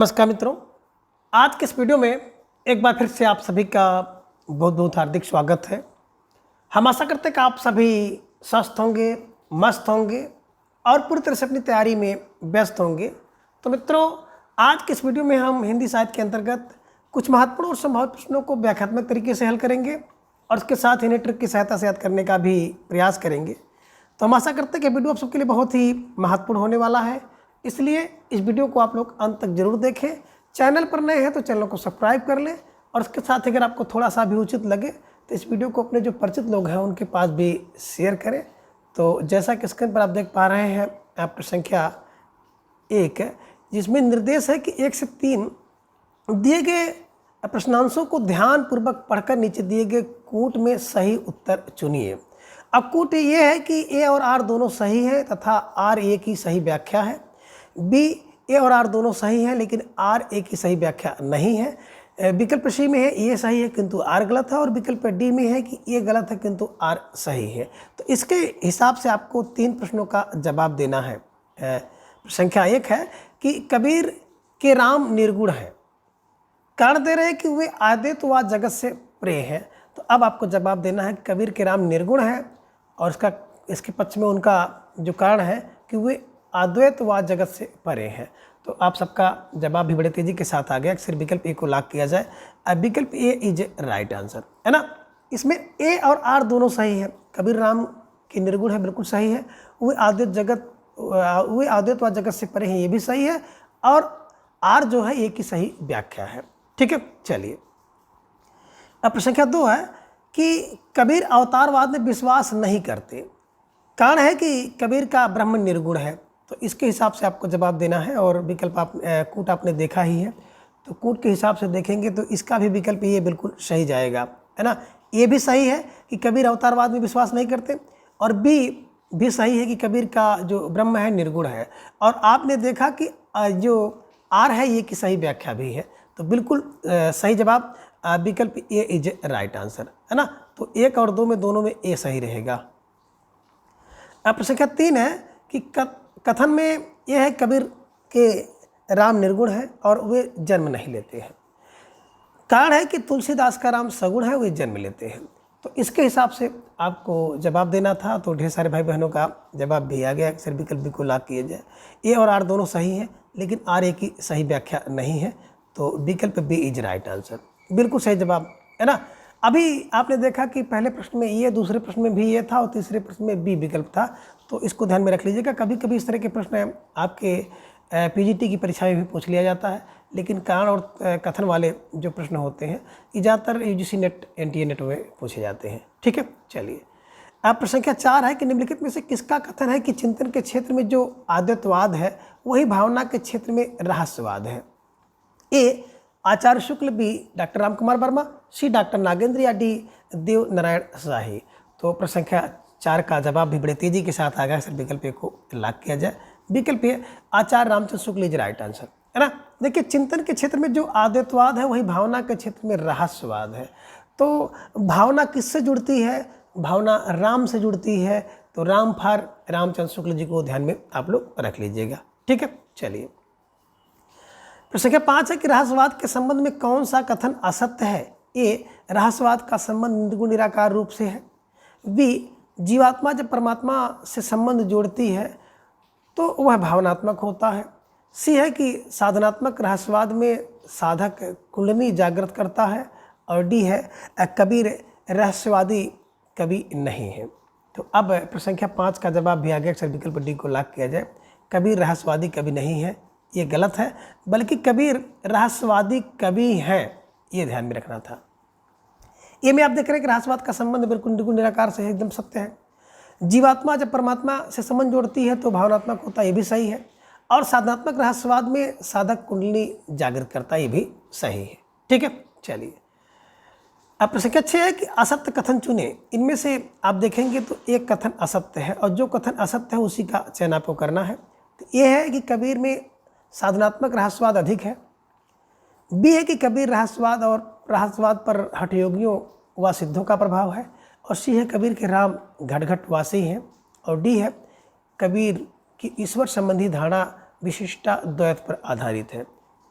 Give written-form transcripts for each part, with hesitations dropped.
नमस्कार मित्रों, आज के इस वीडियो में एक बार फिर से आप सभी का बहुत बहुत हार्दिक स्वागत है। हम आशा करते हैं कि आप सभी स्वस्थ होंगे, मस्त होंगे और पूरी तरह से अपनी तैयारी में व्यस्त होंगे। तो मित्रों, आज के इस वीडियो में हम हिंदी साहित्य के अंतर्गत कुछ महत्वपूर्ण और संभावित प्रश्नों को व्याख्यात्मक तरीके से हल करेंगे और उसके साथ इन्हें ट्रिक की सहायता से याद करने का भी प्रयास करेंगे। तो हम आशा करते हैं कि वीडियो आप सबके लिए बहुत ही महत्वपूर्ण होने वाला है, इसलिए इस वीडियो को आप लोग अंत तक जरूर देखें। चैनल पर नए हैं तो चैनल को सब्सक्राइब कर लें और उसके साथ अगर आपको थोड़ा सा भी उचित लगे तो इस वीडियो को अपने जो परिचित लोग हैं उनके पास भी शेयर करें। तो जैसा कि स्क्रीन पर आप देख पा रहे हैं, प्रश्न संख्या 1 जिसमें निर्देश है कि 1 से 3 दिए गए प्रश्नांशों को ध्यानपूर्वक पढ़कर नीचे दिए गए कूट में सही उत्तर चुनिए। अब कूट ये है कि ए और आर दोनों सही है तथा आर ए की सही व्याख्या है। बी, ए और आर दोनों सही हैं लेकिन आर ए की सही व्याख्या नहीं है। विकल्प सी में है ये सही है किंतु आर गलत है और विकल्प डी में है कि ये गलत है किंतु आर सही है। तो इसके हिसाब से आपको 3 प्रश्नों का जवाब देना है। संख्या 1 है कि कबीर के राम निर्गुण हैं। कारण दे रहे हैं कि वे आद्यत व जगत से प्रिय हैं। तो अब आपको जवाब देना है कि कबीर के राम निर्गुण हैं और इसके पक्ष में उनका जो कारण है कि वे अद्वैत व जगत से परे हैं। तो आप सबका जवाब भी बड़े तेजी के साथ आ गया। सिर्फ विकल्प ए को लॉक किया जाए। अब विकल्प ए इज राइट आंसर है ना। इसमें ए और आर दोनों सही है। कबीर राम के निर्गुण है, बिल्कुल सही है। वे अद्वैत व जगत से परे हैं, ये भी सही है। और आर जो है ए की सही व्याख्या है। ठीक है, चलिए अब प्रश्न संख्या 2 है कि कबीर अवतारवाद में विश्वास नहीं करते। कारण है कि कबीर का ब्रह्म निर्गुण है। तो इसके हिसाब से आपको जवाब देना है और विकल्प कूट आपने देखा ही है। तो कूट के हिसाब से देखेंगे तो इसका भी विकल्प ये बिल्कुल सही जाएगा, है ना। ये भी सही है कि कबीर अवतारवाद में विश्वास नहीं करते और बी भी सही है कि कबीर का जो ब्रह्म है निर्गुण है। और आपने देखा कि जो आर है ये की सही व्याख्या भी है। तो बिल्कुल सही जवाब विकल्प ए इज राइट आंसर, है ना। तो 1 और 2 में दोनों में ए सही रहेगा। अब प्रश्न संख्या 3 है कि कथन में यह है कबीर के राम निर्गुण है और वे जन्म नहीं लेते हैं। कारण है कि तुलसीदास का राम सगुण है, वे जन्म लेते हैं। तो इसके हिसाब से आपको जवाब देना था। तो ढेर सारे भाई बहनों का जवाब भी आ गया। सिर्फ विकल्प भी को लॉक किया जाए। ए और आर दोनों सही हैं लेकिन आर ए की सही व्याख्या नहीं है। तो विकल्प बी इज राइट आंसर, बिल्कुल सही जवाब, है ना। अभी आपने देखा कि पहले प्रश्न में ये, दूसरे प्रश्न में भी ये था और तीसरे प्रश्न में बी विकल्प था। तो इसको ध्यान में रख लीजिएगा। कभी कभी इस तरह के प्रश्न आपके पीजीटी की परीक्षा में भी पूछ लिया जाता है, लेकिन कारण और कथन वाले जो प्रश्न होते हैं ये ज़्यादातर यूजीसी नेट एनटीए नेट में पूछे जाते हैं। ठीक है, चलिए अब प्रश्न संख्या 4 है कि निम्नलिखित में से किसका कथन है कि चिंतन के क्षेत्र में जो आद्वैतवाद है वही भावना के क्षेत्र में रहस्यवाद है। ए, आचार्य शुक्ल, बी, डॉक्टर रामकुमार वर्मा, सी, डॉक्टर नागेंद्र या डी, देव नारायण शाही। तो प्रश्न संख्या 4 का जवाब भी बड़े तेजी के साथ आ गया। सर विकल्प ए को लॉक किया जाए। विकल्प ए आचार्य Ramchandra Shukla is right answer, है ना। देखिए, चिंतन के क्षेत्र में जो आद्वैतवाद है वही भावना के क्षेत्र में रहस्यवाद है। तो भावना किससे जुड़ती है? भावना राम से जुड़ती है। तो राम फॉर रामचंद्र शुक्ल जी को ध्यान में आप लोग रख लीजिएगा। ठीक है, चलिए प्रश्न संख्या 5 है कि रहस्यवाद के संबंध में कौन सा कथन असत्य है? ए, रहस्यवाद का संबंध निर्गुण निराकार रूप से है। बी, जीवात्मा जब परमात्मा से संबंध जोड़ती है तो वह भावनात्मक होता है। सी है कि साधनात्मक रहस्यवाद में साधक कुंडली जागृत करता है। और डी है कबीर रहस्यवादी कवि नहीं है। तो अब प्रश्न संख्या 5 का जवाब भी आ गया। अक्सर विकल्प डी को लॉक किया जाए। कबीर रहस्यवादी कवि नहीं है, ये गलत है, बल्कि कबीर रहस्यवादी कवि हैं, ये ध्यान में रखना था। ये में आप देख रहे हैं कि रहस्यवाद का संबंध बिल्कुल निर्गुण निराकार से एकदम सत्य है। जीवात्मा जब परमात्मा से संबंध जोड़ती है तो भावनात्मक होता है, ये भी सही है। और साधनात्मक रहस्यवाद में साधक कुंडली जागृत करता है, ये भी सही है। ठीक है, चलिए अब प्रश्न संख्या 6 है कि असत्य कथन चुने। इनमें से आप देखेंगे तो एक कथन असत्य है और जो कथन असत्य है उसी का चयन आपको करना है। तो ये है कि कबीर में साधनात्मक रहस्यवाद अधिक है। बी है कि कबीर रहस्यवाद और रहस्यवाद पर हठयोगियों व सिद्धों का प्रभाव है। और सी है कबीर के राम घटघटवासी हैं। और डी है कबीर की ईश्वर संबंधी धारणा विशिष्टाद्वैत पर आधारित है।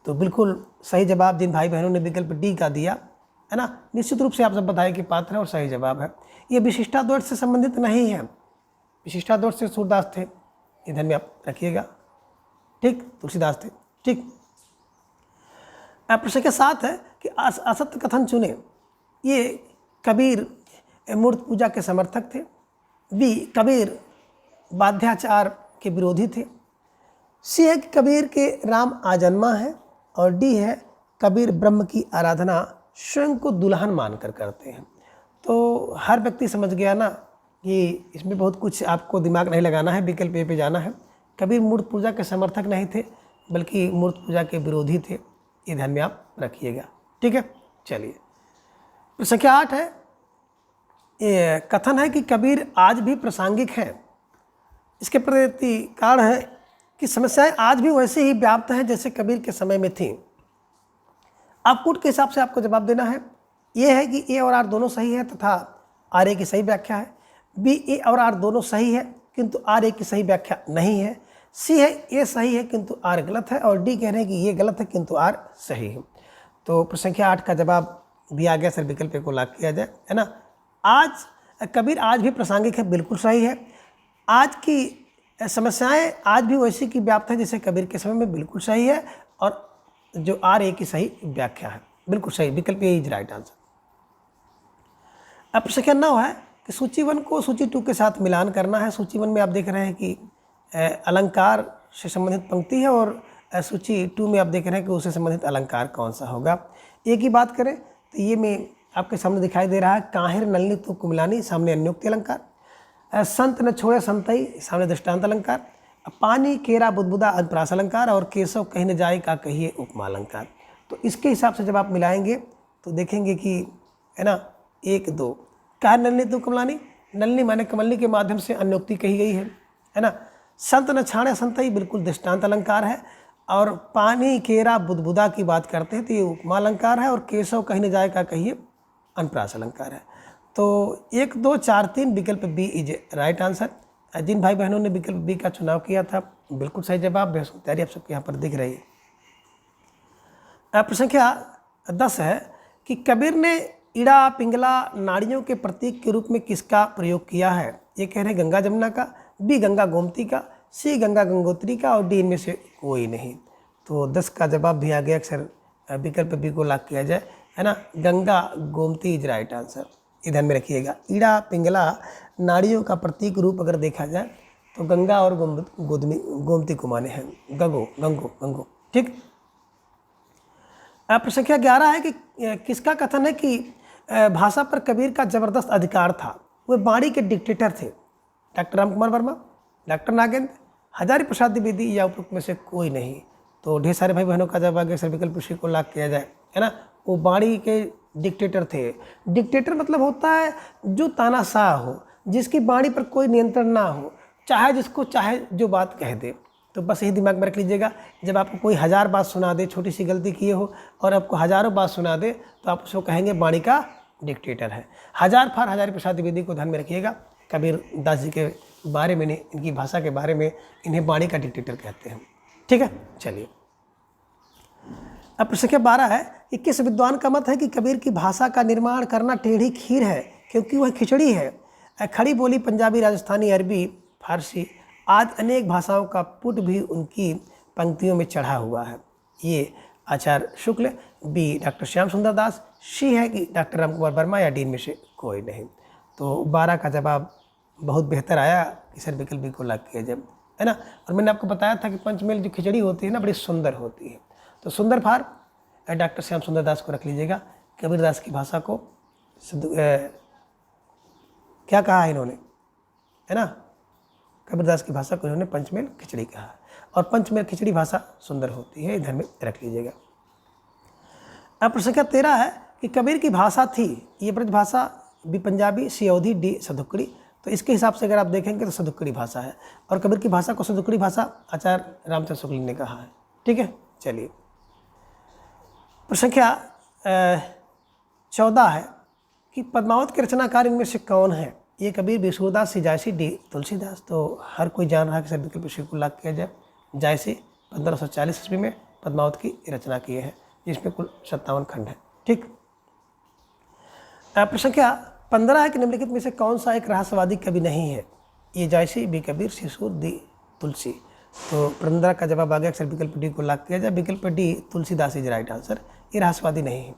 तो बिल्कुल सही जवाब जिन भाई बहनों ने विकल्प डी का दिया है ना, निश्चित रूप से आप सब बधाई के पात्र हैं और सही जवाब है। ये विशिष्टाद्वैत से संबंधित नहीं है, विशिष्टाद्वैत से सूरदास थे, इधर में आप रखिएगा, ठीक, तुलसीदास थे, ठीक। प्रश्न के साथ है कि असत्य कथन चुने। ये कबीर मूर्त पूजा के समर्थक थे, बी कबीर वाद्याचार के विरोधी थे, सी है कि कबीर के राम आजन्मा है, और डी है कबीर ब्रह्म की आराधना स्वयं को दुल्हन मानकर करते हैं। तो हर व्यक्ति समझ गया ना कि इसमें बहुत कुछ आपको दिमाग नहीं लगाना है, विकल्प ए पे जाना है। कबीर मूर्त पूजा के समर्थक नहीं थे बल्कि मूर्त पूजा के विरोधी थे, ये ध्यान में आप रखिएगा, ठीक है। चलिए प्रश्न संख्या 8 है, ये कथन है कि कबीर आज भी प्रासंगिक है। इसके प्रति कारण है कि समस्याएं आज भी वैसे ही व्याप्त हैं जैसे कबीर के समय में थी। आउटपुट के हिसाब से आपको जवाब देना है। ये है कि ए और आर दोनों सही है तथा आर ए की सही व्याख्या है, बी ए और आर दोनों सही है किंतु आर ए की सही व्याख्या नहीं है, सी है ए सही है किंतु आर गलत है, और डी कह रहे हैं कि ये गलत है किंतु आर सही है। तो प्रश्न संख्या 8 का जवाब दिया गया सर, विकल्प को लॉक किया जाए, है ना। आज कबीर आज भी प्रासंगिक है, बिल्कुल सही है। आज की समस्याएं आज भी वैसी की व्याप्त है जैसे कबीर के समय में, बिल्कुल सही है। और जो आर ए की सही व्याख्या है, बिल्कुल सही, विकल्प ए इज राइट आंसर। अब प्रश्न संख्या 9 है कि सूची 1 को सूची 2 के साथ मिलान करना है। सूची 1 में आप देख रहे हैं कि अलंकार से संबंधित पंक्ति है, और सूची 2 में आप देख रहे हैं कि उससे संबंधित अलंकार कौन सा होगा। एक ही बात करें तो ये में आपके सामने दिखाई दे रहा है, काहिर नलनी तू कुमिलानी, सामने अन्योक्ति अलंकार, संत न छोड़े संतई, सामने दृष्टांत अलंकार, पानी केरा बुदबुदा अनुप्रास अलंकार, और केशव कहीं न जाए का कहिए उपमा अलंकार। तो इसके हिसाब से जब आप मिलाएंगे तो देखेंगे कि, है ना, 1 2 काहिर नलनी तू कुमिलानी, नलनी माने कमलनी के माध्यम से अन्योक्ति कही गई है ना। संत न छाड़े संतई बिल्कुल दृष्टांत अलंकार है, और पानी केरा बुदबुदा की बात करते हैं तो ये उपमा अलंकार है, और केशव कहीं न जाए का कहिए अनुप्रास अलंकार है। तो 1 2 4 3 विकल्प बी इज राइट आंसर। जिन भाई बहनों ने विकल्प बी का चुनाव किया था बिल्कुल सही जवाब, बेहद तैयारी आप सबके यहाँ पर दिख रही है। प्रश्न संख्या 10 है कि कबीर ने इड़ा पिंगला नाड़ियों के प्रतीक के रूप में किसका प्रयोग किया है। ये कह रहे हैं गंगा जमुना का, बी गंगा गोमती का, सी गंगा गंगोत्री का, और डी इनमें से कोई नहीं। तो 10 का जवाब भी आ गया, अक्सर विकल्प बी को लॉक किया जाए, है ना, Ganga Gomti is right answer. इधर में रखिएगा, ईड़ा पिंगला नाड़ियों का प्रतीक रूप अगर देखा जाए तो गंगा और गोमती को माने हैं, गंगो, ठीक। प्रश्न संख्या 11 है कि किसका कथन है कि भाषा पर कबीर का जबरदस्त अधिकार था। वे बाणी के डिक्टेटर थे। डॉक्टर राम कुमार वर्मा, डॉक्टर नागेंद्र, हजारी प्रसाद द्विवेदी, या उपरोक्त में से कोई नहीं। तो ढेर सारे भाई बहनों का जवाब आ गया सर, विकल्प उसी को लॉक किया जाए, है ना। वो बाणी के डिक्टेटर थे। डिक्टेटर मतलब होता है जो तानाशाह हो, जिसकी बाणी पर कोई नियंत्रण ना हो, चाहे जिसको चाहे जो बात कह दे। तो बस यही दिमाग में रख लीजिएगा, जब आपको कोई 1000 बात सुना दे, छोटी सी गलती किए हो और आपको हजारों बात सुना दे, तो आप उसको कहेंगे बाणी का डिक्टेटर है। हजारी प्रसाद द्विवेदी को ध्यान में रखिएगा, कबीर दास जी के बारे में, इनकी भाषा के बारे में इन्हें बाणी का डिक्टेटर कहते हैं, ठीक है। चलिए अब प्रश्न संख्या 12 है कि किस विद्वान का मत है कि कबीर की भाषा का निर्माण करना टेढ़ी खीर है क्योंकि वह खिचड़ी है। खड़ी बोली पंजाबी, राजस्थानी, अरबी, फारसी आज अनेक भाषाओं का पुट भी उनकी पंक्तियों में चढ़ा हुआ है। ये आचार्य शुक्ल, बी डॉक्टर श्याम सुंदर दास, सी है कि डॉक्टर राम कुमार वर्मा, या डी में से कोई नहीं। तो 12 का जवाब बहुत बेहतर आया कि सर विकल्प बी को लॉक किया जाए, है ना। और मैंने आपको बताया था कि पंचमेल जो खिचड़ी होती है ना, बड़ी सुंदर होती है। तो सुंदर फार डॉक्टर श्याम सुंदर दास को रख लीजिएगा। कबीर दास की भाषा को क्या कहा है इन्होंने, है ना, कबीर दास की भाषा को इन्होंने पंचमेल खिचड़ी कहा है, और पंचमेल खिचड़ी भाषा सुंदर होती है, इधर में रख लीजिएगा। अब प्रश्न संख्या 13 है कि कबीर की भाषा थी, ये ब्रज भाषा, बी पंजाबी, सी अवधी, डी सदुक्कड़ी। तो इसके हिसाब से अगर आप देखेंगे तो सदुक्कड़ी भाषा है, और कबीर की भाषा को सदुक्कड़ी भाषा आचार्य रामचंद्र शुक्ल ने कहा है, ठीक है। चलिए प्रश्न संख्या 14 है कि पद्मावत के रचनाकार इनमें से कौन है। ये कबीर, बी सूरदास, सी जायसी, डी तुलसीदास। तो हर कोई जान रहा है कि सर विकल्प को लॉक किया जाए। जायसी 1540 ईस्वी में, पद्मावत की रचना किए हैं, जिसमें कुल 57 खंड है। ठीक। प्रश्न संख्या 15 है कि निम्नलिखित में से कौन सा एक रहस्यवादी कवि नहीं है? ये जायसी, बी कबीर, सी सूर, डी तुलसी। तो 15 का जवाब आ गया। अक्सर विकल्प डी को लॉक किया जाए। विकल्प D Tulsidas is right answer. ये रहस्यवादी नहीं है।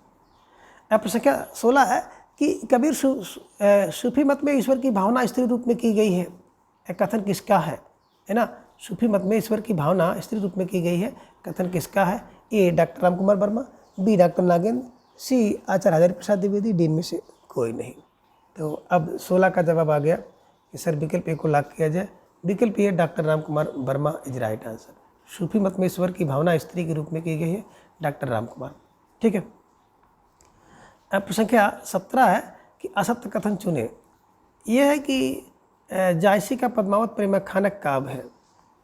प्रश्न संख्या 16 है कि कबीर सूफी मत में ईश्वर की भावना स्त्री रूप में की गई है, कथन किसका है ना? सूफी मत में ईश्वर की भावना स्त्री रूप में की गई है, कथन किसका है? A doctor Ram Kumar Verma, B doctor Nagendra, C Acharya Hazari Prasad Dwivedi, D में से कोई नहीं। तो अब 16 का जवाब आ गया कि सर विकल्प ए को लॉक किया जाए। विकल्प A doctor Ram Kumar Verma is right answer. सूफी मत में ईश्वर की भावना स्त्री के रूप में की गई है, डॉक्टर राम कुमार। ठीक है। अब प्रश्न संख्या 17 है कि असत्य कथन चुने। यह है कि जायसी का पद्मावत प्रेमाख्यानक काव्य है।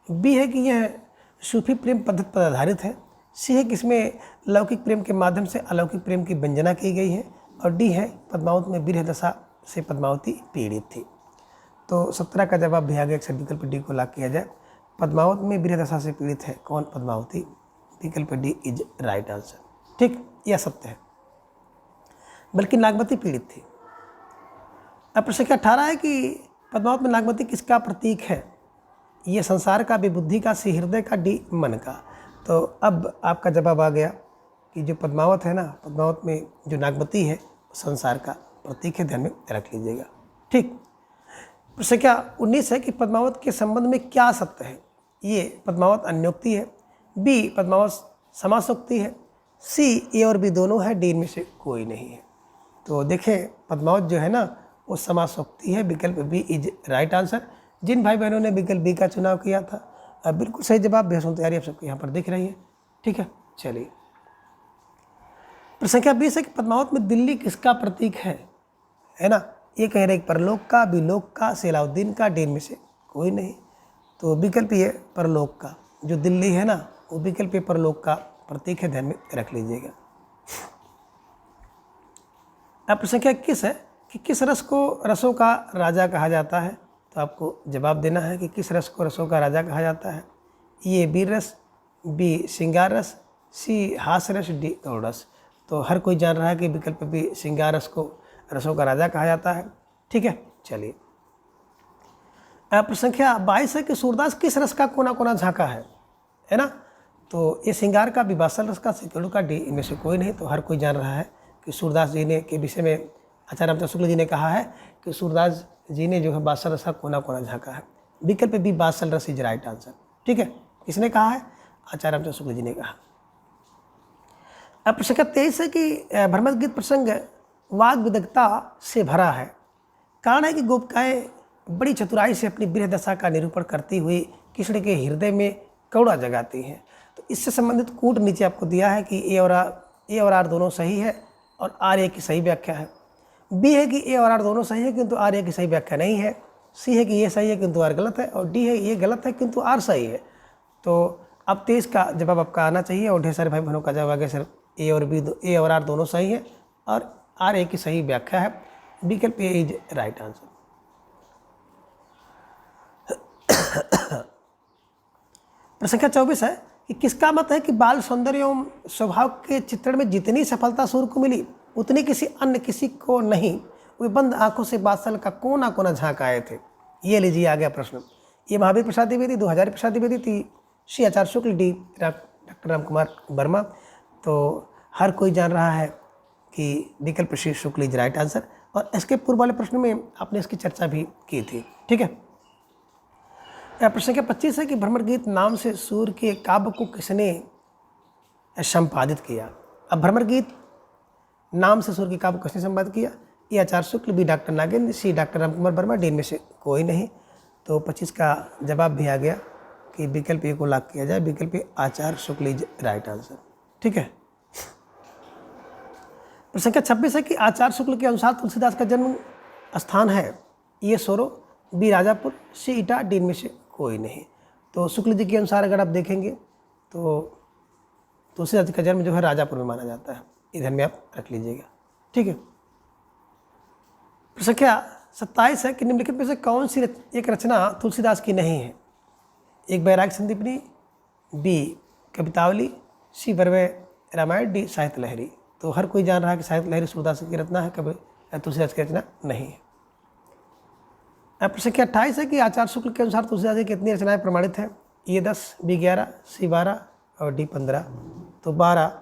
बी है कि यह सूफी प्रेम पद्धति पर आधारित है। सी है कि इसमें लौकिक प्रेम के माध्यम से अलौकिक प्रेम की वंजना की गई है। और डी है पद्मावत में विरह दशा से पद्मावती पीड़ित थी। तो 17 का जवाब भी आ गया। अक्सर विकल्प डी को लॉक किया जाए। पद्मावत में विरह दशा से पीड़ित है कौन? पद्मावती। विकल्प डी इज राइट आंसर। ठीक, यह सत्य है, बल्कि नागवती पीड़ित थी। अब प्रश्न संख्या 18 है कि पद्मावत में नागवती किसका प्रतीक है? ये संसार का, विबुद्धि का, सी हृदय का, डी मन का। तो अब आपका जवाब आ गया कि जो पद्मावत है ना, पद्मावत में जो नागवती है संसार का प्रतीक है, ध्यान में रख लीजिएगा। ठीक। प्रश्न संख्या 19 है कि पद्मावत के संबंध में क्या सत्य है? ये पद्मावत अन्योक्ति है, बी पद्मावत समासोक्ति है, सी ए और बी दोनों है, डी में से कोई नहीं है। तो देखें पद्मावत जो है ना वो समासोक्ति है। विकल्प बी इज राइट आंसर। जिन भाई बहनों ने विकल्प बी का चुनाव किया था, अब बिल्कुल सही जवाब बेहद तैयारी आप सबको यहाँ पर दिख रही है। ठीक है, चलिए। प्रश्न संख्या 20 है कि पद्मावत में दिल्ली किसका प्रतीक है ना? ये कह रहे हैं परलोक का, बिलोक का, सलाउद्दीन का, डी में से कोई नहीं। तो विकल्प ये परलोक का, जो दिल्ली है ना वो विकल्प ये परलोक का प्रतीक है, ध्यान में रख लीजिएगा। अब प्रश्न संख्या 21 है कि किस रस को रसों का राजा कहा जाता है? तो आपको जवाब देना है कि किस रस को रसों का राजा कहा जाता है। ये वीर रस, बी श्रृंगार रस, सी हास्य रस, डी गौड़ रस। तो हर कोई जान रहा है कि विकल्प बी श्रृंगार रस को रसों का राजा कहा जाता है। ठीक है, चलिए। प्रश्न संख्या 22 है कि सूरदास किस रस का कोना कोना झांका है ना? तो ये श्रृंगार का, विवासल रस का, सिकेड़ू का, डी इनमें से कोई नहीं। तो हर कोई जान रहा है कि सूरदास जी ने के विषय में आचार्य रामचंद्र शुक्ल जी ने कहा है कि सूरदास जी ने जो है बासल रस का कोना कोना झांका है। विकल्प बी बासल रस इज राइट आंसर। ठीक है, किसने कहा है? आचार्य रामचंद्र शुक्ल जी ने कहा। अब प्रश्न संख्या 23 है कि भ्रमर गीत प्रसंग वाग विदग्धता से भरा है। कारण है कि गोपिकाएं बड़ी चतुराई से अपनी विरह दशा का निरूपण करती हुई कृष्ण के हृदय में कौड़ा जगाती हैं। तो इससे संबंधित कूट नीचे आपको दिया है कि ए और आर दोनों सही है और आर ए की सही व्याख्या है। बी है कि ए और आर दोनों सही है किंतु आर ए की सही व्याख्या नहीं है। सी है कि ये सही है किंतु आर गलत है। और डी है ये गलत है किंतु आर सही है। तो अब 23 का जवाब आपका आना चाहिए और ढेर सारे भाई बहनों का जवाब आ गया सर ए और आर दोनों सही है और आर ए की सही व्याख्या है। विकल्प ए इज राइट आंसर। प्रश्न संख्या 24 है कि किसका मत है कि बाल सौंदर्य एवं स्वभाव के चित्रण में जितनी सफलता सूर्य को मिली उतनी किसी को नहीं। वे बंद आंखों से बादशाह का कोना कोना झांक आए थे। ये लीजिए आ गया प्रश्न। ये महावीर प्रसाद द्विवेदी, 2000 प्रसाद द्विवेदी थी, श्री आचार्य शुक्ल, डी डॉक्टर राम कुमार वर्मा। तो हर कोई जान रहा है कि विकल्प Shri Shukla is right answer. और इसके पूर्व वाले प्रश्न में आपने इसकी चर्चा भी की थी। ठीक है। प्रश्न संख्या 25 है कि भ्रमर गीत नाम से सूर्य के काव्य को किसने संपादित किया? अब भ्रमर गीत नाम से सूर्य के काव्य को किसने संपादित किया? ए आचार्य शुक्ल, बी डॉक्टर नागेंद्र, सी डॉक्टर राम कुमार वर्मा, डी में से कोई नहीं। तो 25 का जवाब भी आ गया कि विकल्प ए को लॉक किया जाए। विकल्प ए आचार्य शुक्ल इज राइट आंसर। ठीक है। प्रश्न संख्या 26 है कि आचार्य शुक्ल के अनुसार तुलसीदास का जन्म स्थान है। ए सोरो, बी राजापुर, सी इटा, डी में से कोई नहीं। तो शुक्ल जी के अनुसार अगर आप देखेंगे तो तुलसीदास का जन्म जो है राजापुर में माना जाता है। इधर में आप रख लीजिएगा। ठीक है। प्रश्न संख्या 27 है कि निम्नलिखित में से कौन सी एक रचना तुलसीदास की नहीं है? एक बैराग संदीपनी, बी कवितावली, सी बर्वे रामायण, डी साहित्य लहरी। तो हर कोई जान रहा है कि साहित्य लहरी सूरदास की रचना है, कभी तुलसीदास की रचना नहीं है। अब प्रश्न संख्या 28 है कि आचार्य शुक्ल के अनुसार तुलसीदास की कितनी रचनाएं प्रमाणित हैं? ये 10, बी 11, सी 12 और डी 15। तो 12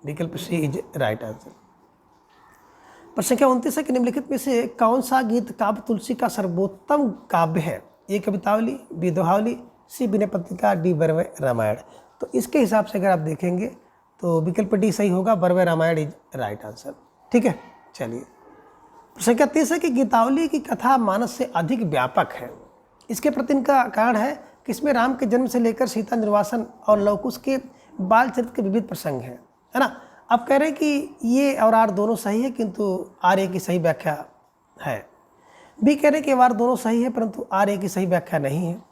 विकल्प सी इज राइट आंसर। प्रश्न संख्या 29 है कि निम्नलिखित में से कौन सा गीत काव्य तुलसी का सर्वोत्तम काव्य है? ए कवितावली, बी दोहावली, सी विनय पत्रिका, डी बर्वे रामायण। तो इसके हिसाब से अगर आप देखेंगे तो विकल्प डी सही होगा, Barve Ramayana is right answer. ठीक है, चलिए। प्रश्न संख्या 30 है कि गीतावली की कथा मानस से अधिक व्यापक है। इसके प्रति इनका कारण है कि इसमें राम के जन्म से लेकर सीता निर्वासन और लवकुश के बाल चरित्र के विविध प्रसंग हैं, है ना। अब कह रहे हैं कि ये और आर दोनों सही है, किंतु आर ए की सही व्याख्या है। बी कह रहे हैं कि आर दोनों सही है, परंतु आर ए की सही व्याख्या नहीं है।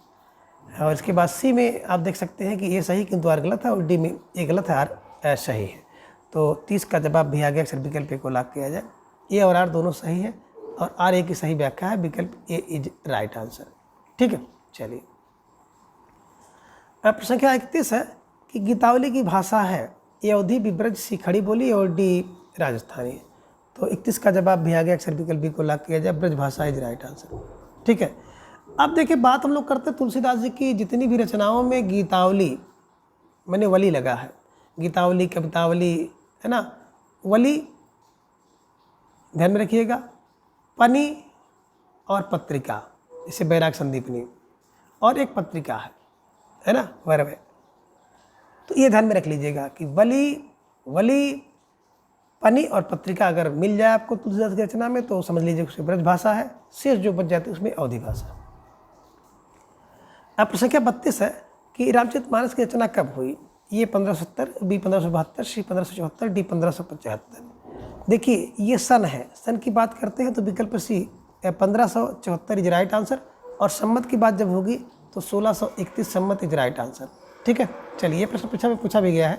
और इसके बाद सी में आप देख सकते हैं कि ये सही किंतु आर गलत है, और डी में ये गलत है, आर सही है। तो 30 का जवाब भी आ गया, अक्सर विकल्प ए को लॉक किया जाए। ए और आर दोनों सही है और आर ए की सही व्याख्या है, विकल्प ए इज राइट आंसर। ठीक है, चलिए। अब प्रश्न संख्या 31 है कि गीतावली की भाषा है ए अवधी, बी ब्रज, सी खड़ी बोली और डी राजस्थानी। तो 31 का जवाब भी आ गया, अक्सर विकल्प बी को लॉक किया जाए, ब्रज भाषा इज राइट आंसर। ठीक है, अब देखिए बात हम लोग करते हैं तुलसीदास जी की जितनी भी रचनाओं में गीतावली मैंने वली लगा है, गीतावली, कवितावली, है ना। वली ध्यान में रखिएगा, पनी और पत्रिका, जैसे बैराग संदीपनी, और एक पत्रिका है ना, वरवे। तो ये ध्यान में रख लीजिएगा कि वली, पनी और पत्रिका अगर मिल जाए आपको तुलसीदास की रचना में तो समझ लीजिए उसकी ब्रज भाषा है, शेष जो बच जाते हैं उसमें अवधी भाषा। अब प्रश्न संख्या 32 है कि रामचरितमानस की रचना कब हुई? ये 1570, बी 1572, सी 1574, डी 1575। देखिए ये सन है, सन की बात करते हैं तो विकल्प सी 1574 इज राइट आंसर, और सम्मत की बात जब होगी तो 1631 सम्मत इज राइट आंसर। ठीक है, चलिए। ये प्रश्न पूछा भी गया है।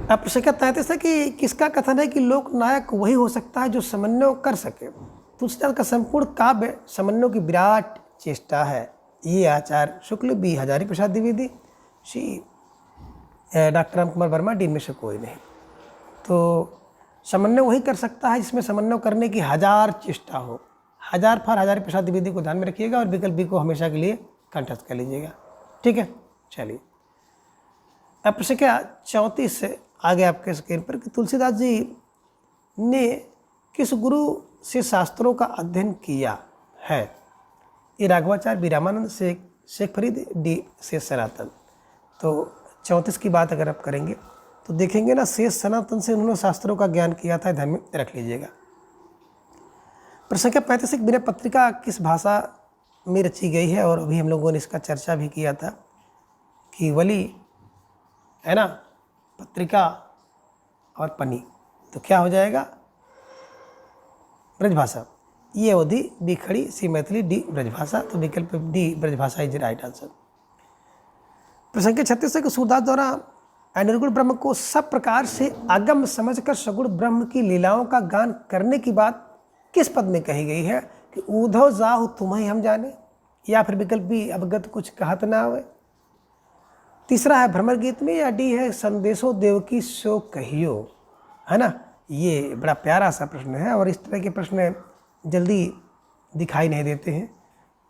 अब प्रश्न संख्या 33 है कि किसका कथन है कि लोकनायक वही हो सकता है जो समन्वय कर सके? तुलसीदास का संपूर्ण काव्य समन्वय की विराट चेष्टा है। ये आचार्य शुक्ल, बी हजारी प्रसाद द्विवेदी, सी डॉक्टर राम कुमार वर्मा, डी में से कोई नहीं। तो समन्वय वही कर सकता है जिसमें समन्वय करने की हजार चेष्टा हो। हजार फार हजारी प्रसाद द्विवेदी को ध्यान में रखिएगा और विकल्प बी को हमेशा के लिए कंठस्थ कर लीजिएगा। ठीक है, चलिए। अब प्रश्न क्या 34 से आगे आपके स्क्रीन पर कि तुलसीदास जी ने किस गुरु से शास्त्रों का अध्ययन किया है? ये राघवाचार्य, बी रामानंद, शेख फरीद, डी शेष सनातन। तो 34 की बात अगर आप करेंगे तो देखेंगे ना, शेष सनातन से उन्होंने शास्त्रों का ज्ञान किया था, ध्यान में रख लीजिएगा। प्रश्न संख्या 35 विनय पत्रिका किस भाषा में रची गई है? और अभी हम लोगों ने इसका चर्चा भी किया था कि वली, है ना, पत्रिका और पनी, तो क्या हो जाएगा? ब्रजभाषा। ये अवधि, बी खड़ी, सी मैथिली, डी ब्रजभाषा। तो विकल्प D Brajbhasha is right answer. प्रश्न संख्या 36 है कि सूरदास द्वारा निर्गुण ब्रह्म को सब प्रकार से अगम समझकर सगुण ब्रह्म की लीलाओं का गान करने की बात किस पद में कही गई है? कि ऊधव जाहु तुम्हें हम जाने, या फिर विकल्प बी अवगत कुछ कहत ना आवे। तीसरा है भ्रमर गीत में, या डी है संदेशो देव की सो कहियो, है ना। ये बड़ा प्यारा सा प्रश्न है और इस तरह के प्रश्न जल्दी दिखाई नहीं देते हैं।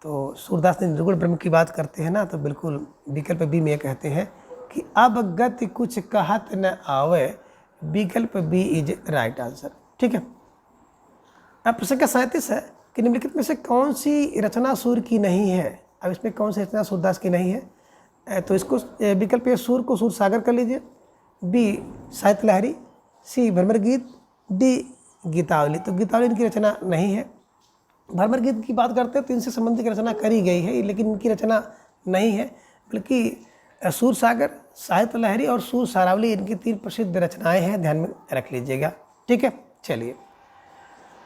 तो सूरदास ने निर्गुण ब्रह्म की बात करते हैं ना, तो बिल्कुल विकल्प बी में कहते हैं कि अब गति कुछ कहत न आवे, विकल्प बी इज राइट आंसर। ठीक है। अब प्रश्न का 37 है कि निम्नलिखित में से कौन सी रचना सूर्य की नहीं है? अब इसमें कौन सी रचना सूरदास की नहीं है? तो इसको विकल्प ए सूर्य को सूर सागर कर लीजिए, बी साहित्य लहरी, सी भ्रमर गीत, डी गीतावली। तो गीतावली इनकी रचना नहीं है। भ्रमर गीत की बात करते हैं तो इनसे संबंधित रचना करी गई है, लेकिन इनकी रचना नहीं है, बल्कि सूर सागर, साहित्य लहरी और सूर सारावली इनकी 3 प्रसिद्ध रचनाएं हैं, ध्यान में रख लीजिएगा। ठीक है, चलिए।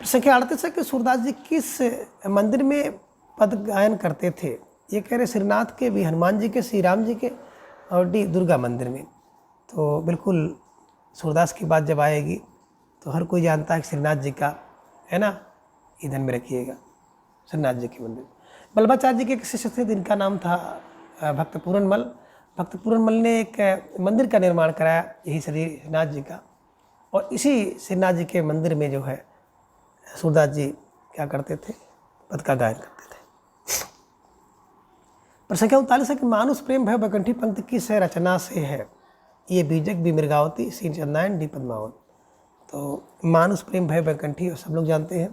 प्रश्न संख्या 38 है कि सूरदास जी किस मंदिर में पद गायन करते थे? ये कह रहे श्रीनाथ के, बी हनुमान जी के, श्री राम जी के, और डी दुर्गा मंदिर में। तो बिल्कुल सूरदास की बात जब आएगी तो हर कोई जानता है कि श्रीनाथ जी का, है ना, ध्यान में रखिएगा, श्रीनाथ जी के मंदिर। बल्लभाचार्य जी के शिष्य थे जिनका नाम था भक्त पूरनमल, भक्त पूरनमल ने एक मंदिर का निर्माण कराया यही श्रीनाथ जी का, और इसी श्रीनाथ जी के मंदिर में जो है सूरदास जी क्या करते थे, पद का गायन करते थे। प्रश्न संख्या 39 है कि मानुष प्रेम भय बैकुंठी पंक्ति किस रचना से है? ये बीजक बी मृगावती सी चंदायन डी पद्मावत। तो मानुष प्रेम भय बैकुंठी सब लोग जानते हैं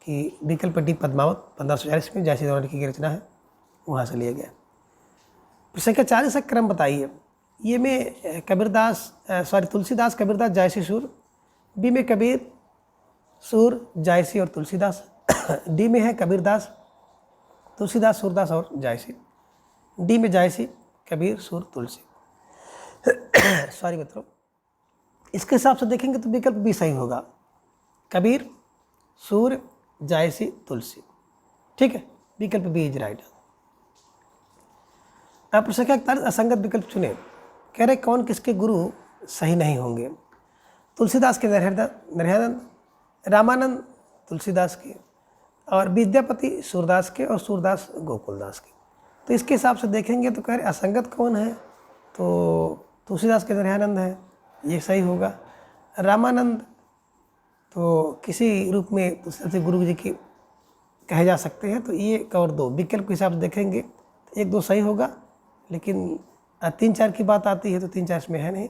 कि विकल्प डी पद्मावत 1540 में जयसी दौरान की रचना है, वहाँ से लिया गया। प्रश्न संख्या 40 का क्रम बताइए। ये में तुलसीदास कबीरदास जायसी सूर, बी में कबीर सूर जायसी और तुलसीदास, डी में है कबीरदास तुलसीदास सूरदास और जायसी, डी में जायसी कबीर सूर तुलसी। सॉरी मित्रों, इसके हिसाब से देखेंगे तो विकल्प भी सही होगा, कबीर सूर जायसी तुलसी। ठीक है, विकल्प बी इज राइट। आप प्रश्न संख्या 41 असंगत विकल्प चुने। कह रहे कौन किसके गुरु सही नहीं होंगे? तुलसीदास के नरहरनंद, रामानंद तुलसीदास के, और विद्यापति सूरदास के, और सूरदास गोकुलदास के। तो इसके हिसाब से देखेंगे तो कह रहे असंगत कौन है? तो तुलसीदास के नरहरनंद है, ये सही होगा। रामानंद तो किसी रूप में तुलसीदास गुरु जी के कहे जा सकते हैं, तो ये एक और दो विकल्प के हिसाब से देखेंगे तो 1-2 सही होगा, लेकिन 3-4 की बात आती है तो 3-4 इसमें है नहीं।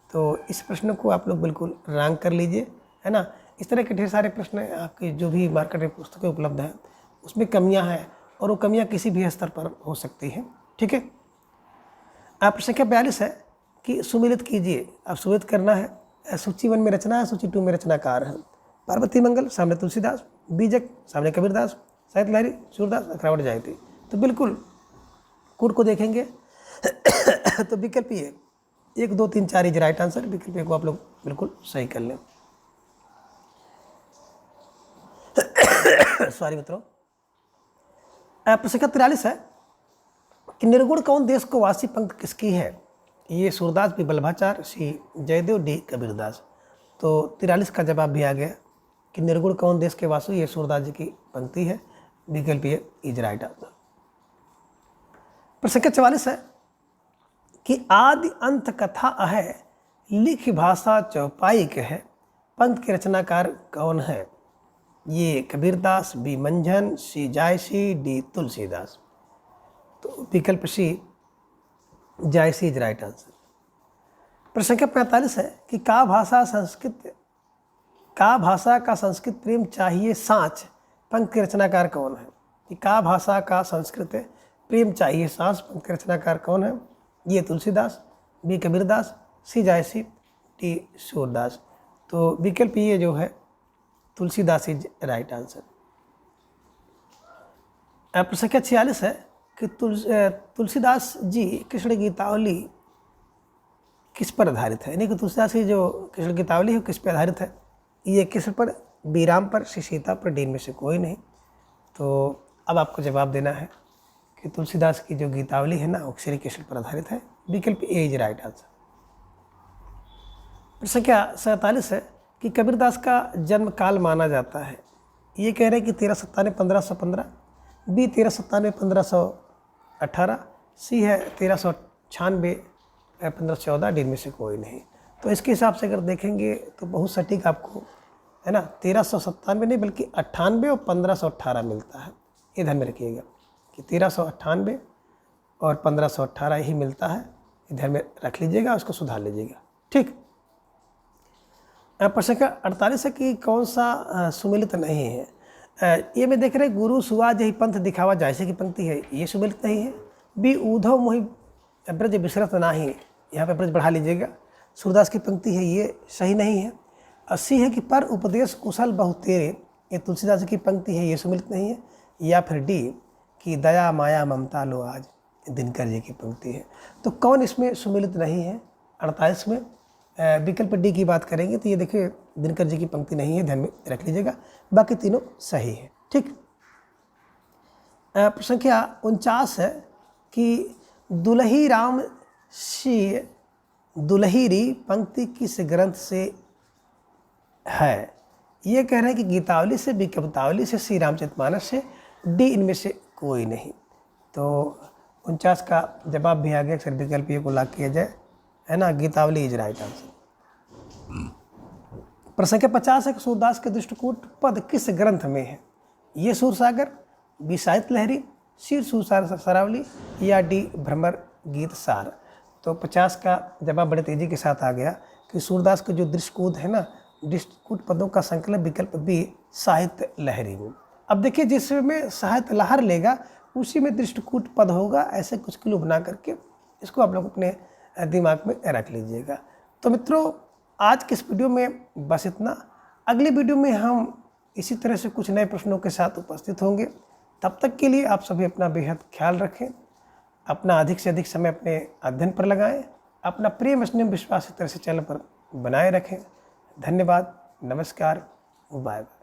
तो इस प्रश्न को आप लोग बिल्कुल रैंक कर लीजिए, है ना। इस तरह के ढेर सारे प्रश्न आपकी जो भी मार्केट में पुस्तकें उपलब्ध हैं उसमें कमियां हैं, और वो कमियां किसी भी स्तर पर हो सकती हैं। ठीक है। आप प्रश्न संख्या 42 है कि सुमिलित कीजिए। अब सुमिलित करना है, सूची 1 में रचना है, सूची 2 में रचनाकार है। पार्वती मंगल सामने तुलसीदास, बीजक सामने कबीरदास, साहित्य लहरी सूरदास, अखरावट जायती। तो बिल्कुल कोड को देखेंगे तो विकल्प ये 1, 2, 3, 4 इज राइट आंसर। विकल्प को आप लोग बिल्कुल सही कर लें। सॉरी मित्रों। प्रश्न संख्या 43 है कि निर्गुण कौन देश को वासी पंक्ति किसकी है? ये सूरदास बी बल्लभाचार्य, सी जयदेव, डी कबीरदास। तो 43 का जवाब भी आ गया कि निर्गुण कौन देश के वासु, ये सूरदास जी की पंक्ति है। विकल्प ये इज राइट आंसर। प्रश्न संख्या 44 है कि आदि अंत कथा अहै लिख भाषा चौपाई है, पंक्ति के रचनाकार कौन है? ये कबीरदास, बी मंझन, सी जायसी, डी तुलसीदास। तो विकल्प सी जायसी इज राइट आंसर। प्रश्न संख्या 45 है कि का भाषा का संस्कृत प्रेम चाहिए सांच, पंक्ति के रचनाकार कौन है? कि का भाषा का संस्कृत प्रेम चाहिए सांच, पंक्ति के रचनाकार कौन है? ये तुलसीदास, बी कबीरदास, सी जायसी, डी सूरदास। तो विकल्प ये जो है तुलसीदास इज राइट आंसर। प्रश्न संख्या 46 है कि तुलसीदास जी कृष्ण गीतावली किस पर आधारित है? यानी कि तुलसीदास की जो कृष्ण गीतावली है किस पर आधारित है? ये किस पर? बी राम पर, सी सीता पर, डी में से कोई नहीं। तो अब आपको जवाब देना है कि तुलसीदास की जो गीतावली है ना वो श्री कृष्ण पर आधारित है। विकल्प ए इज राइट आंसर। प्रश्न संख्या 47 है कि कबीरदास का जन्म काल माना जाता है। ये कह रहे हैं कि 1397-1515, बी 1397-1518, सी है 1396-1514, डी में से कोई नहीं। तो इसके हिसाब से अगर देखेंगे तो बहुत सटीक आपको, है ना, 1397 नहीं बल्कि 98 और 1518 मिलता है। ये ध्यान में रखिएगा कि 1398 और 1518 ही मिलता है। ये ध्यान में रख लीजिएगा, उसको सुधार लीजिएगा। ठीक। प्रश्न संख्या 48 है कि कौन सा सुमिलित नहीं है? ये में देख रहे गुरु सुआ जही पंथ दिखावा जायसे की पंक्ति है, ये सुमिलित नहीं है। बी ऊधव मोहि ब्रज विसरत नाही, यहाँ पे ब्रज बढ़ा लीजिएगा, सूरदास की पंक्ति है, ये सही नहीं है। 80 है कि पर उपदेश कुशल बहु तेरे, ये तुलसीदास की पंक्ति है, ये सुमिलित नहीं है। या फिर डी कि दया माया ममता लो आज, दिनकर जी की पंक्ति है। तो कौन इसमें सुमिलित नहीं है? 48 में विकल्प डी की बात करेंगे तो ये देखिए दिनकर जी की पंक्ति नहीं है, ध्यान में रख लीजिएगा। बाकी तीनों सही है। ठीक। प्रश्न संख्या 49 है कि दुलही राम सी दुलहीरी पंक्ति किस ग्रंथ से है? ये कह रहे हैं कि गीतावली से, बी कवितावली से, सी रामचरितमानस से, डी इनमें से कोई नहीं। तो 49 का जवाब भी आ गया, अक्सर विकल्प ए को लॉक किया जाए, है ना, गीतावली इज राइट आंसर। प्रश्न संख्या 50 है कि सूरदास के दृष्टिकूट पद किस ग्रंथ में है? ये सूरसागर, बी साहित्य लहरी, सी सूरसारावली या डी भ्रमर गीत सार। तो 50 का जवाब बड़े तेजी के साथ आ गया कि सूरदास के जो दृष्टिकूट है ना, दृष्टिकूट पदों का संकलन विकल्प बी साहित्य लहरी में। अब देखिए जिसमें साहित्य लहर लेगा उसी में दृष्टिकूट पद होगा, ऐसे कुछ क्लू बना करके इसको आप लोग अपने दिमाग में रख लीजिएगा। तो मित्रों आज के इस वीडियो में बस इतना। अगली वीडियो में हम इसी तरह से कुछ नए प्रश्नों के साथ उपस्थित होंगे। तब तक के लिए आप सभी अपना बेहद ख्याल रखें, अपना अधिक से अधिक समय अपने अध्ययन पर लगाएं, अपना प्रेम स्नेह विश्वास इस तरह से चैनल पर बनाए रखें। धन्यवाद, नमस्कार, बाय बाय।